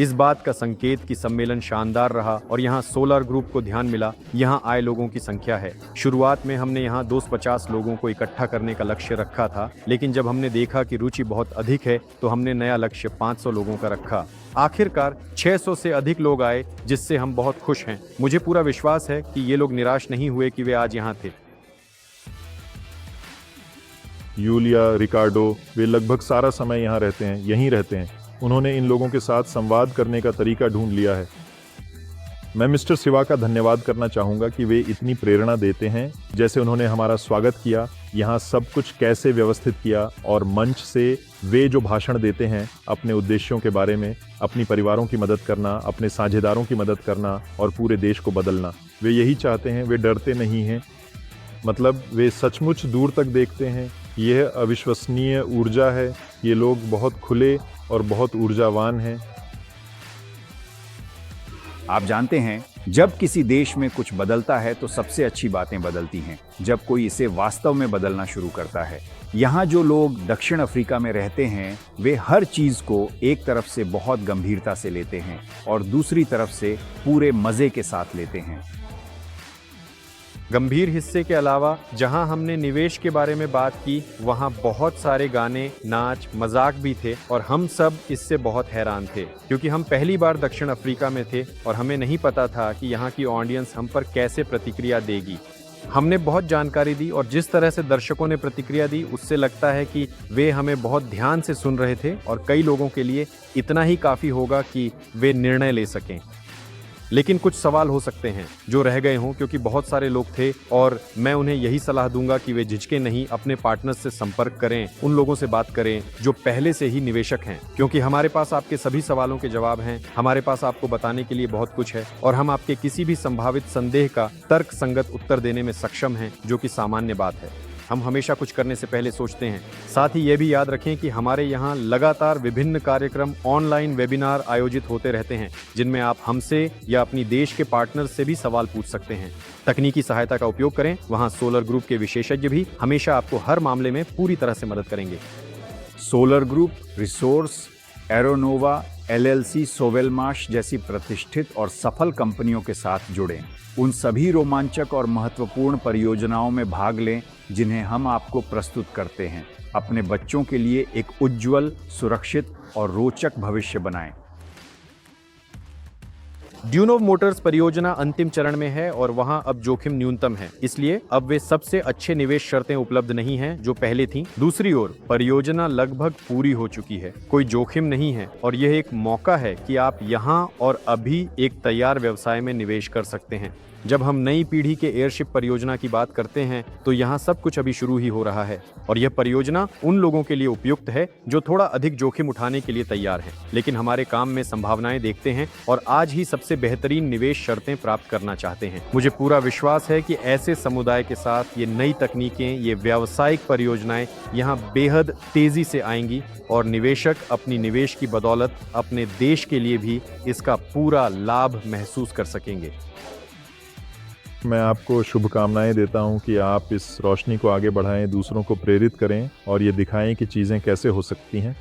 इस बात का संकेत कि सम्मेलन शानदार रहा और यहाँ सोलर ग्रुप को ध्यान मिला, यहाँ आए लोगों की संख्या है। शुरुआत में हमने यहाँ 250 लोगों को इकट्ठा करने का लक्ष्य रखा था, लेकिन जब हमने देखा कि रुचि बहुत अधिक है तो हमने नया लक्ष्य 500 लोगों का रखा। आखिरकार 600 से अधिक लोग आए, जिससे हम बहुत खुश हैं। मुझे पूरा विश्वास है कि ये लोग निराश नहीं हुए कि वे आज यहाँ थे। यूलिया, रिकार्डो, वे लगभग सारा समय यहाँ रहते हैं, यहीं रहते हैं। उन्होंने इन लोगों के साथ संवाद करने का तरीका ढूंढ लिया है। मैं मिस्टर सिवा का धन्यवाद करना चाहूँगा कि वे इतनी प्रेरणा देते हैं। जैसे उन्होंने हमारा स्वागत किया, यहाँ सब कुछ कैसे व्यवस्थित किया, और मंच से वे जो भाषण देते हैं अपने उद्देश्यों के बारे में, अपनी परिवारों की मदद करना, अपने साझेदारों की मदद करना और पूरे देश को बदलना। वे यही चाहते हैं, वे डरते नहीं हैं। मतलब वे सचमुच दूर तक देखते हैं। यह अविश्वसनीय ऊर्जा है। ये लोग बहुत खुले और बहुत ऊर्जावान हैं। आप जानते हैं, जब किसी देश में कुछ बदलता है तो सबसे अच्छी बातें बदलती हैं जब कोई इसे वास्तव में बदलना शुरू करता है। यहाँ जो लोग दक्षिण अफ्रीका में रहते हैं, वे हर चीज को एक तरफ से बहुत गंभीरता से लेते हैं और दूसरी तरफ से पूरे मजे के साथ लेते हैं। गंभीर हिस्से के अलावा जहां हमने निवेश के बारे में बात की, वहां बहुत सारे गाने, नाच, मजाक भी थे और हम सब इससे बहुत हैरान थे, क्योंकि हम पहली बार दक्षिण अफ्रीका में थे और हमें नहीं पता था कि यहाँ की ऑडियंस हम पर कैसे प्रतिक्रिया देगी। हमने बहुत जानकारी दी और जिस तरह से दर्शकों ने प्रतिक्रिया दी, उससे लगता है कि वे हमें बहुत ध्यान से सुन रहे थे और कई लोगों के लिए इतना ही काफ़ी होगा कि वे निर्णय ले सकें। लेकिन कुछ सवाल हो सकते हैं जो रह गए हों, क्योंकि बहुत सारे लोग थे और मैं उन्हें यही सलाह दूंगा कि वे झिझके नहीं, अपने पार्टनर्स से संपर्क करें, उन लोगों से बात करें जो पहले से ही निवेशक हैं, क्योंकि हमारे पास आपके सभी सवालों के जवाब हैं। हमारे पास आपको बताने के लिए बहुत कुछ है और हम आपके किसी भी संभावित संदेह का तर्क संगत उत्तर देने में सक्षम हैं, जो कि सामान्य बात है। हम हमेशा कुछ करने से पहले सोचते हैं। साथ ही ये भी याद रखें कि हमारे यहाँ लगातार विभिन्न कार्यक्रम, ऑनलाइन वेबिनार आयोजित होते रहते हैं, जिनमें आप हमसे या अपनी देश के पार्टनर से भी सवाल पूछ सकते हैं। तकनीकी सहायता का उपयोग करें। वहाँ सोलर ग्रुप के विशेषज्ञ भी हमेशा आपको हर मामले में पूरी तरह से मदद करेंगे। सोलर ग्रुप, रिसोर्स, एरोनोवा, LLC, सोवेलमाश जैसी प्रतिष्ठित और सफल कंपनियों के साथ जुड़ें। उन सभी रोमांचक और महत्वपूर्ण परियोजनाओं में भाग लें जिन्हें हम आपको प्रस्तुत करते हैं। अपने बच्चों के लिए एक उज्जवल, सुरक्षित और रोचक भविष्य बनाएं। ड्यूनोव मोटर्स परियोजना अंतिम चरण में है और वहां अब जोखिम न्यूनतम है, इसलिए अब वे सबसे अच्छे निवेश शर्तें उपलब्ध नहीं हैं जो पहले थीं। दूसरी ओर परियोजना लगभग पूरी हो चुकी है, कोई जोखिम नहीं है और यह एक मौका है कि आप यहां और अभी एक तैयार व्यवसाय में निवेश कर सकते हैं। जब हम नई पीढ़ी के एयरशिप परियोजना की बात करते हैं तो यहाँ सब कुछ अभी शुरू ही हो रहा है और यह परियोजना उन लोगों के लिए उपयुक्त है जो थोड़ा अधिक जोखिम उठाने के लिए तैयार हैं, लेकिन हमारे काम में संभावनाएं देखते हैं और आज ही सबसे बेहतरीन निवेश शर्तें प्राप्त करना चाहते हैं। मुझे पूरा विश्वास है कि ऐसे समुदाय के साथ ये नई तकनीकें, ये व्यावसायिक परियोजनाएं यहाँ बेहद तेजी से आएंगी और निवेशक अपनी निवेश की बदौलत अपने देश के लिए भी इसका पूरा लाभ महसूस कर सकेंगे। मैं आपको शुभकामनाएं देता हूं कि आप इस रोशनी को आगे बढ़ाएं, दूसरों को प्रेरित करें और ये दिखाएं कि चीज़ें कैसे हो सकती हैं।